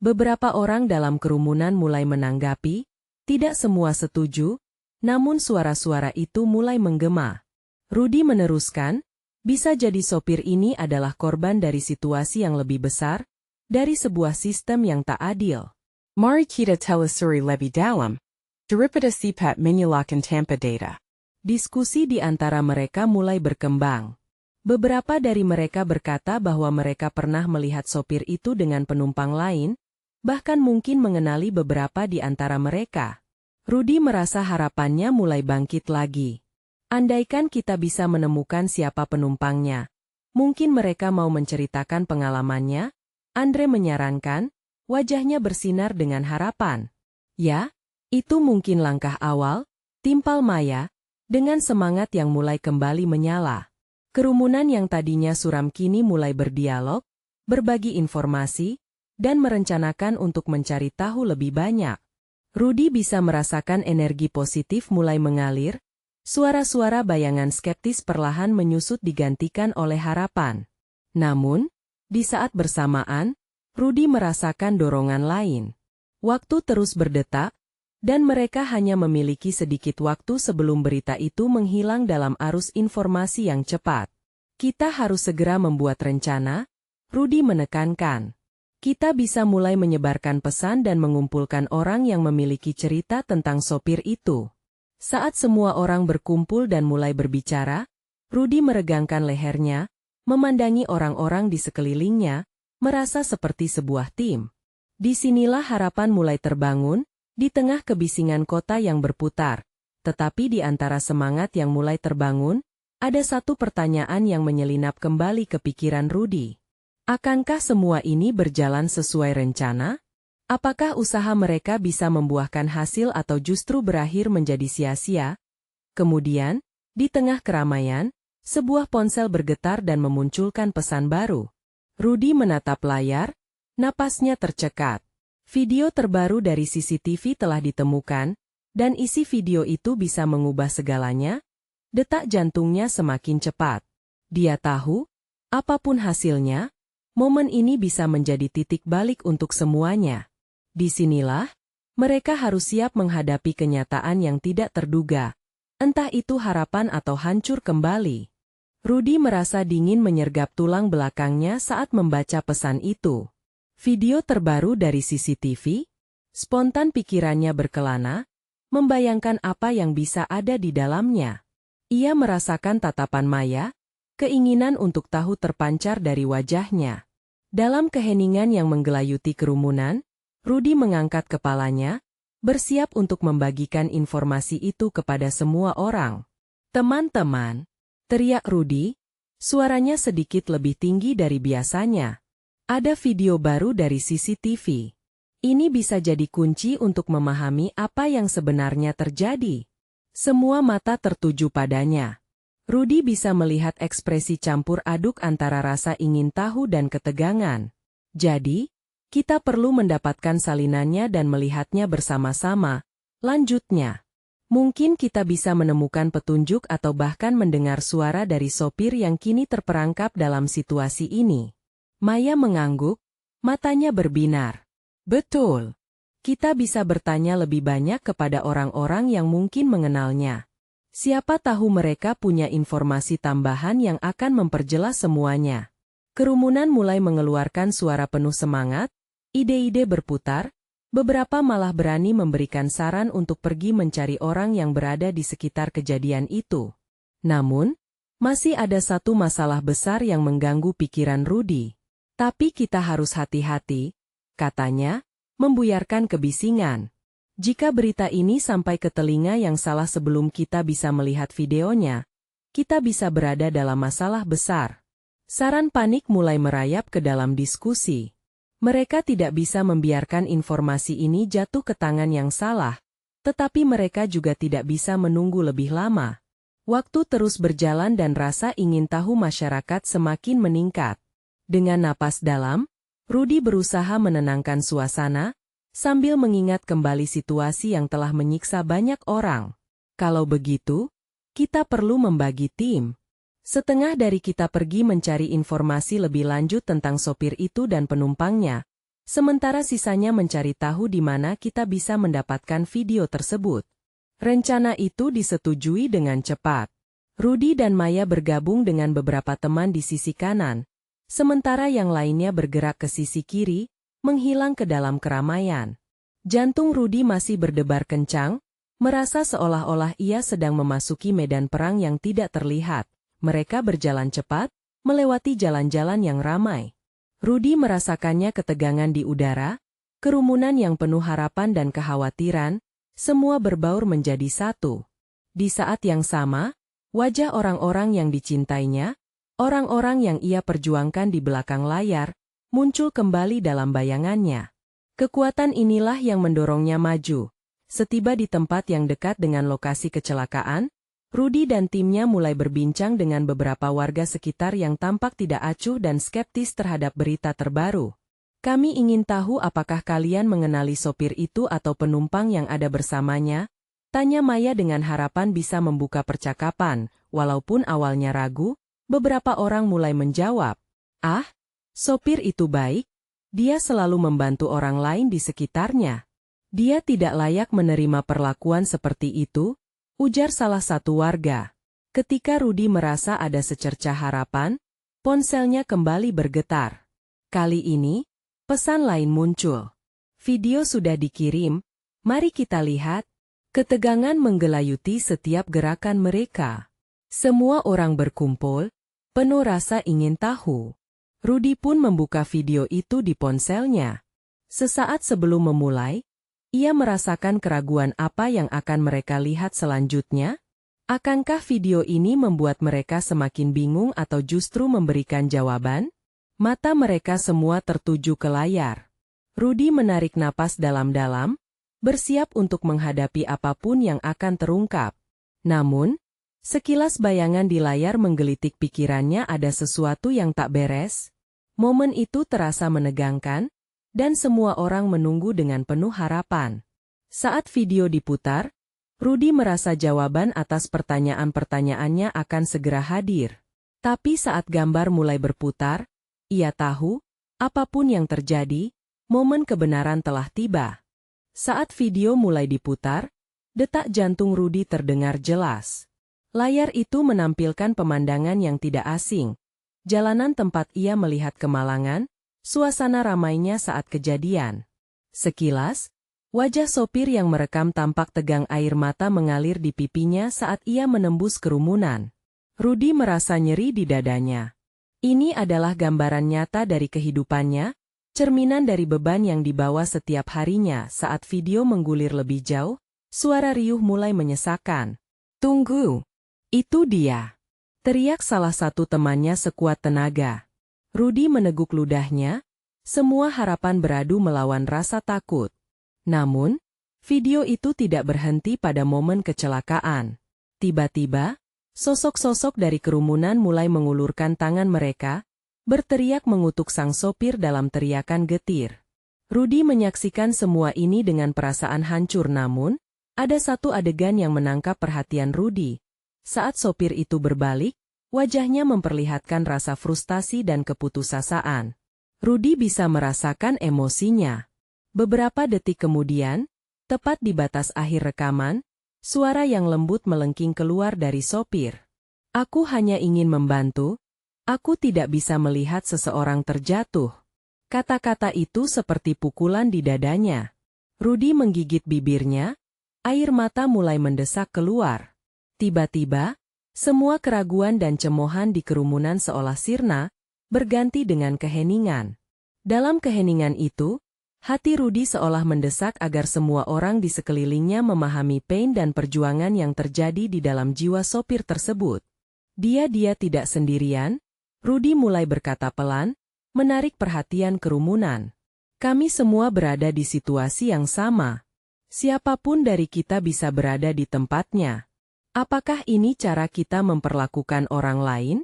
Beberapa orang dalam kerumunan mulai menanggapi, tidak semua setuju, namun suara-suara itu mulai menggema. Rudy meneruskan, bisa jadi sopir ini adalah korban dari situasi yang lebih besar, dari sebuah sistem yang tak adil. Mari kita telusuri lebih dalam. Daripada sifat menyalahkan tanpa data. Diskusi di antara mereka mulai berkembang. Beberapa dari mereka berkata bahwa mereka pernah melihat sopir itu dengan penumpang lain, bahkan mungkin mengenali beberapa di antara mereka. Rudy merasa harapannya mulai bangkit lagi. Andaikan kita bisa menemukan siapa penumpangnya, mungkin mereka mau menceritakan pengalamannya, Andre menyarankan, wajahnya bersinar dengan harapan. Ya, itu mungkin langkah awal, timpal Maya, dengan semangat yang mulai kembali menyala. Kerumunan yang tadinya suram kini mulai berdialog, berbagi informasi, dan merencanakan untuk mencari tahu lebih banyak. Rudy bisa merasakan energi positif mulai mengalir, suara-suara bayangan skeptis perlahan menyusut digantikan oleh harapan. Namun, di saat bersamaan, Rudy merasakan dorongan lain. Waktu terus berdetak, dan mereka hanya memiliki sedikit waktu sebelum berita itu menghilang dalam arus informasi yang cepat. Kita harus segera membuat rencana, Rudy menekankan. Kita bisa mulai menyebarkan pesan dan mengumpulkan orang yang memiliki cerita tentang sopir itu. Saat semua orang berkumpul dan mulai berbicara, Rudy meregangkan lehernya, memandangi orang-orang di sekelilingnya, merasa seperti sebuah tim. Disinilah harapan mulai terbangun, di tengah kebisingan kota yang berputar. Tetapi di antara semangat yang mulai terbangun, ada satu pertanyaan yang menyelinap kembali ke pikiran Rudy. Akankah semua ini berjalan sesuai rencana? Apakah usaha mereka bisa membuahkan hasil atau justru berakhir menjadi sia-sia? Kemudian, di tengah keramaian, sebuah ponsel bergetar dan memunculkan pesan baru. Rudy menatap layar, napasnya tercekat. Video terbaru dari CCTV telah ditemukan, dan isi video itu bisa mengubah segalanya. Detak jantungnya semakin cepat. Dia tahu, apapun hasilnya, momen ini bisa menjadi titik balik untuk semuanya. Disinilah, mereka harus siap menghadapi kenyataan yang tidak terduga. Entah itu harapan atau hancur kembali. Rudy merasa dingin menyergap tulang belakangnya saat membaca pesan itu. Video terbaru dari CCTV? Spontan pikirannya berkelana, membayangkan apa yang bisa ada di dalamnya. Ia merasakan tatapan Maya, keinginan untuk tahu terpancar dari wajahnya. Dalam keheningan yang menggelayuti kerumunan, Rudy mengangkat kepalanya, bersiap untuk membagikan informasi itu kepada semua orang. Teman-teman, teriak Rudy, suaranya sedikit lebih tinggi dari biasanya. Ada video baru dari CCTV. Ini bisa jadi kunci untuk memahami apa yang sebenarnya terjadi. Semua mata tertuju padanya. Rudy bisa melihat ekspresi campur aduk antara rasa ingin tahu dan ketegangan. Jadi, kita perlu mendapatkan salinannya dan melihatnya bersama-sama. Lanjutnya, mungkin kita bisa menemukan petunjuk atau bahkan mendengar suara dari sopir yang kini terperangkap dalam situasi ini. Maya mengangguk, matanya berbinar. Betul. Kita bisa bertanya lebih banyak kepada orang-orang yang mungkin mengenalnya. Siapa tahu mereka punya informasi tambahan yang akan memperjelas semuanya. Kerumunan mulai mengeluarkan suara penuh semangat, ide-ide berputar, beberapa malah berani memberikan saran untuk pergi mencari orang yang berada di sekitar kejadian itu. Namun, masih ada satu masalah besar yang mengganggu pikiran Rudy. Tapi kita harus hati-hati, katanya, membuyarkan kebisingan. Jika berita ini sampai ke telinga yang salah sebelum kita bisa melihat videonya, kita bisa berada dalam masalah besar. Saran panik mulai merayap ke dalam diskusi. Mereka tidak bisa membiarkan informasi ini jatuh ke tangan yang salah, tetapi mereka juga tidak bisa menunggu lebih lama. Waktu terus berjalan dan rasa ingin tahu masyarakat semakin meningkat. Dengan napas dalam, Rudy berusaha menenangkan suasana, sambil mengingat kembali situasi yang telah menyiksa banyak orang. Kalau begitu, kita perlu membagi tim. Setengah dari kita pergi mencari informasi lebih lanjut tentang sopir itu dan penumpangnya, sementara sisanya mencari tahu di mana kita bisa mendapatkan video tersebut. Rencana itu disetujui dengan cepat. Rudy dan Maya bergabung dengan beberapa teman di sisi kanan, sementara yang lainnya bergerak ke sisi kiri, menghilang ke dalam keramaian. Jantung Rudy masih berdebar kencang, merasa seolah-olah ia sedang memasuki medan perang yang tidak terlihat. Mereka berjalan cepat, melewati jalan-jalan yang ramai. Rudy merasakannya ketegangan di udara, kerumunan yang penuh harapan dan kekhawatiran, semua berbaur menjadi satu. Di saat yang sama, wajah orang-orang yang dicintainya, orang-orang yang ia perjuangkan di belakang layar, muncul kembali dalam bayangannya. Kekuatan inilah yang mendorongnya maju. Setiba di tempat yang dekat dengan lokasi kecelakaan, Rudy dan timnya mulai berbincang dengan beberapa warga sekitar yang tampak tidak acuh dan skeptis terhadap berita terbaru. Kami ingin tahu apakah kalian mengenali sopir itu atau penumpang yang ada bersamanya? Tanya Maya dengan harapan bisa membuka percakapan. Walaupun awalnya ragu, beberapa orang mulai menjawab. Ah, sopir itu baik. Dia selalu membantu orang lain di sekitarnya. Dia tidak layak menerima perlakuan seperti itu, ujar salah satu warga. Ketika Rudy merasa ada secercah harapan, ponselnya kembali bergetar. Kali ini, pesan lain muncul. Video sudah dikirim, mari kita lihat. Ketegangan menggelayuti setiap gerakan mereka. Semua orang berkumpul, penuh rasa ingin tahu. Rudy pun membuka video itu di ponselnya. Sesaat sebelum memulai, ia merasakan keraguan apa yang akan mereka lihat selanjutnya. Akankah video ini membuat mereka semakin bingung atau justru memberikan jawaban? Mata mereka semua tertuju ke layar. Rudy menarik napas dalam-dalam, bersiap untuk menghadapi apapun yang akan terungkap. Namun, sekilas bayangan di layar menggelitik pikirannya ada sesuatu yang tak beres. Momen itu terasa menegangkan, dan semua orang menunggu dengan penuh harapan. Saat video diputar, Rudy merasa jawaban atas pertanyaan-pertanyaannya akan segera hadir. Tapi saat gambar mulai berputar, ia tahu, apapun yang terjadi, momen kebenaran telah tiba. Saat video mulai diputar, detak jantung Rudy terdengar jelas. Layar itu menampilkan pemandangan yang tidak asing. Jalanan tempat ia melihat kemalangan, suasana ramainya saat kejadian. Sekilas, wajah sopir yang merekam tampak tegang, air mata mengalir di pipinya saat ia menembus kerumunan. Rudy merasa nyeri di dadanya. Ini adalah gambaran nyata dari kehidupannya, cerminan dari beban yang dibawa setiap harinya. Saat video menggulir lebih jauh, suara riuh mulai menyesakan. "Tunggu! Itu dia!" teriak salah satu temannya sekuat tenaga. Rudy meneguk ludahnya, semua harapan beradu melawan rasa takut. Namun, video itu tidak berhenti pada momen kecelakaan. Tiba-tiba, sosok-sosok dari kerumunan mulai mengulurkan tangan mereka, berteriak mengutuk sang sopir dalam teriakan getir. Rudy menyaksikan semua ini dengan perasaan hancur, namun, ada satu adegan yang menangkap perhatian Rudy. Saat sopir itu berbalik, wajahnya memperlihatkan rasa frustasi dan keputusasaan. Rudy bisa merasakan emosinya. Beberapa detik kemudian, tepat di batas akhir rekaman, suara yang lembut melengking keluar dari sopir. "Aku hanya ingin membantu. Aku tidak bisa melihat seseorang terjatuh." Kata-kata itu seperti pukulan di dadanya. Rudy menggigit bibirnya, air mata mulai mendesak keluar. Tiba-tiba, semua keraguan dan cemoohan di kerumunan seolah sirna, berganti dengan keheningan. Dalam keheningan itu, hati Rudy seolah mendesak agar semua orang di sekelilingnya memahami pain dan perjuangan yang terjadi di dalam jiwa sopir tersebut. Dia tidak sendirian. Rudy mulai berkata pelan, menarik perhatian kerumunan. "Kami semua berada di situasi yang sama. Siapapun dari kita bisa berada di tempatnya. Apakah ini cara kita memperlakukan orang lain?"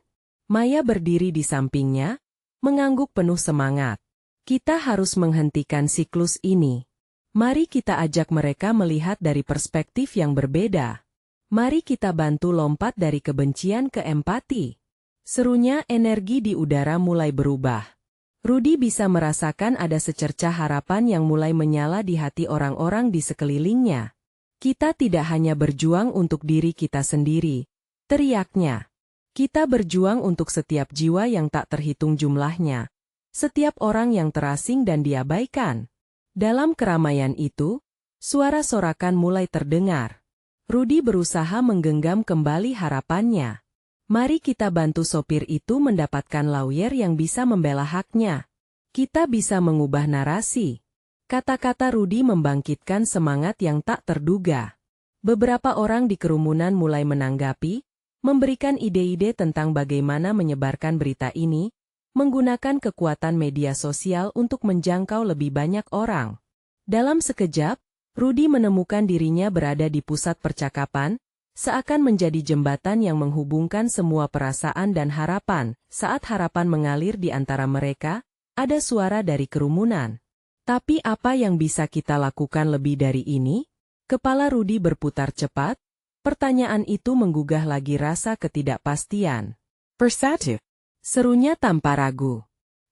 Maya berdiri di sampingnya, mengangguk penuh semangat. "Kita harus menghentikan siklus ini. Mari kita ajak mereka melihat dari perspektif yang berbeda. Mari kita bantu lompat dari kebencian ke empati." Serunya, energi di udara mulai berubah. Rudy bisa merasakan ada secercah harapan yang mulai menyala di hati orang-orang di sekelilingnya. "Kita tidak hanya berjuang untuk diri kita sendiri," teriaknya. "Kita berjuang untuk setiap jiwa yang tak terhitung jumlahnya. Setiap orang yang terasing dan diabaikan." Dalam keramaian itu, suara sorakan mulai terdengar. Rudy berusaha menggenggam kembali harapannya. "Mari kita bantu sopir itu mendapatkan lawyer yang bisa membela haknya. Kita bisa mengubah narasi." Kata-kata Rudy membangkitkan semangat yang tak terduga. Beberapa orang di kerumunan mulai menanggapi, memberikan ide-ide tentang bagaimana menyebarkan berita ini, menggunakan kekuatan media sosial untuk menjangkau lebih banyak orang. Dalam sekejap, Rudy menemukan dirinya berada di pusat percakapan, seakan menjadi jembatan yang menghubungkan semua perasaan dan harapan. Saat harapan mengalir di antara mereka, ada suara dari kerumunan. Tapi apa yang bisa kita lakukan lebih dari ini? Kepala Rudy berputar cepat. Pertanyaan itu menggugah lagi rasa ketidakpastian. Bersatu. Serunya tanpa ragu.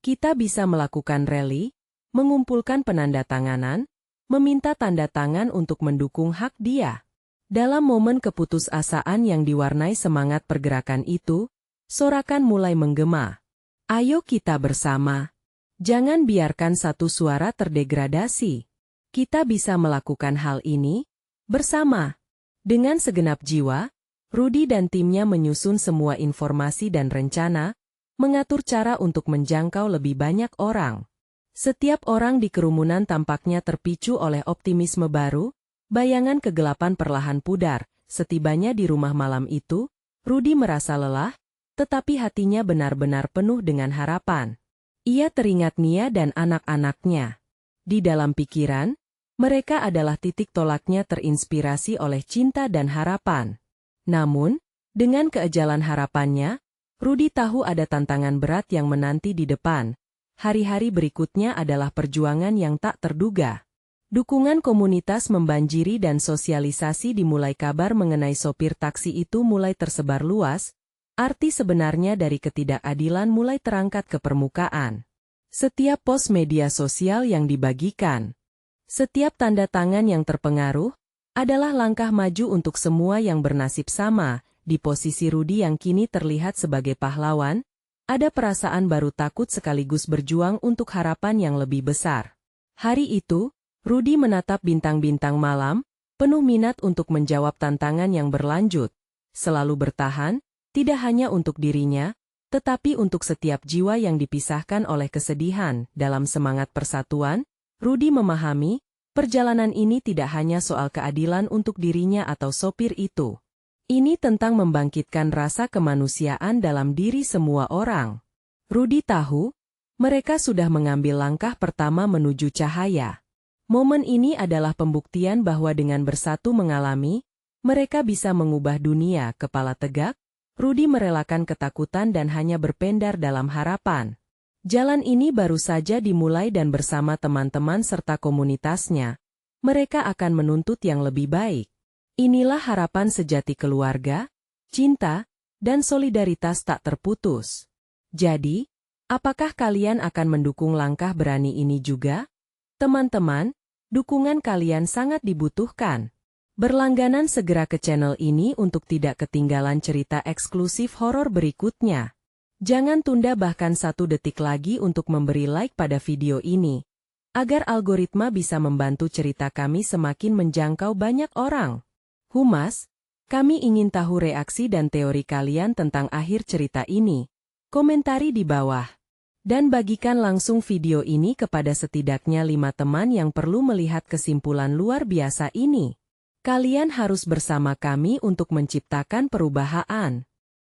Kita bisa melakukan rally, mengumpulkan penandatanganan, meminta tanda tangan untuk mendukung hak dia. Dalam momen keputusasaan yang diwarnai semangat pergerakan itu, sorakan mulai menggema. Ayo kita bersama. Jangan biarkan satu suara terdegradasi. Kita bisa melakukan hal ini bersama. Dengan segenap jiwa, Rudy dan timnya menyusun semua informasi dan rencana, mengatur cara untuk menjangkau lebih banyak orang. Setiap orang di kerumunan tampaknya terpicu oleh optimisme baru. Bayangan kegelapan perlahan pudar. Setibanya di rumah malam itu, Rudy merasa lelah, tetapi hatinya benar-benar penuh dengan harapan. Ia teringat Nia dan anak-anaknya. Di dalam pikiran, mereka adalah titik tolaknya terinspirasi oleh cinta dan harapan. Namun, dengan keejalan harapannya, Rudy tahu ada tantangan berat yang menanti di depan. Hari-hari berikutnya adalah perjuangan yang tak terduga. Dukungan komunitas membanjiri dan sosialisasi dimulai. Kabar mengenai sopir taksi itu mulai tersebar luas. Arti sebenarnya dari ketidakadilan mulai terangkat ke permukaan. Setiap post media sosial yang dibagikan, setiap tanda tangan yang terpengaruh, adalah langkah maju untuk semua yang bernasib sama. Di posisi Rudy yang kini terlihat sebagai pahlawan, ada perasaan baru, takut sekaligus berjuang untuk harapan yang lebih besar. Hari itu, Rudy menatap bintang-bintang malam, penuh minat untuk menjawab tantangan yang berlanjut. Selalu bertahan, tidak hanya untuk dirinya, tetapi untuk setiap jiwa yang dipisahkan oleh kesedihan. Dalam semangat persatuan, Rudy memahami, perjalanan ini tidak hanya soal keadilan untuk dirinya atau sopir itu. Ini tentang membangkitkan rasa kemanusiaan dalam diri semua orang. Rudy tahu, mereka sudah mengambil langkah pertama menuju cahaya. Momen ini adalah pembuktian bahwa dengan bersatu mengalami, mereka bisa mengubah dunia. Kepala tegak, Rudy merelakan ketakutan dan hanya berpendar dalam harapan. Jalan ini baru saja dimulai dan bersama teman-teman serta komunitasnya, mereka akan menuntut yang lebih baik. Inilah harapan sejati keluarga, cinta, dan solidaritas tak terputus. Jadi, apakah kalian akan mendukung langkah berani ini juga? Teman-teman, dukungan kalian sangat dibutuhkan. Berlangganan segera ke channel ini untuk tidak ketinggalan cerita eksklusif horor berikutnya. Jangan tunda bahkan 1 detik lagi untuk memberi like pada video ini, agar algoritma bisa membantu cerita kami semakin menjangkau banyak orang. Humas, kami ingin tahu reaksi dan teori kalian tentang akhir cerita ini. Komentari di bawah. Dan bagikan langsung video ini kepada setidaknya 5 teman yang perlu melihat kesimpulan luar biasa ini. Kalian harus bersama kami untuk menciptakan perubahan.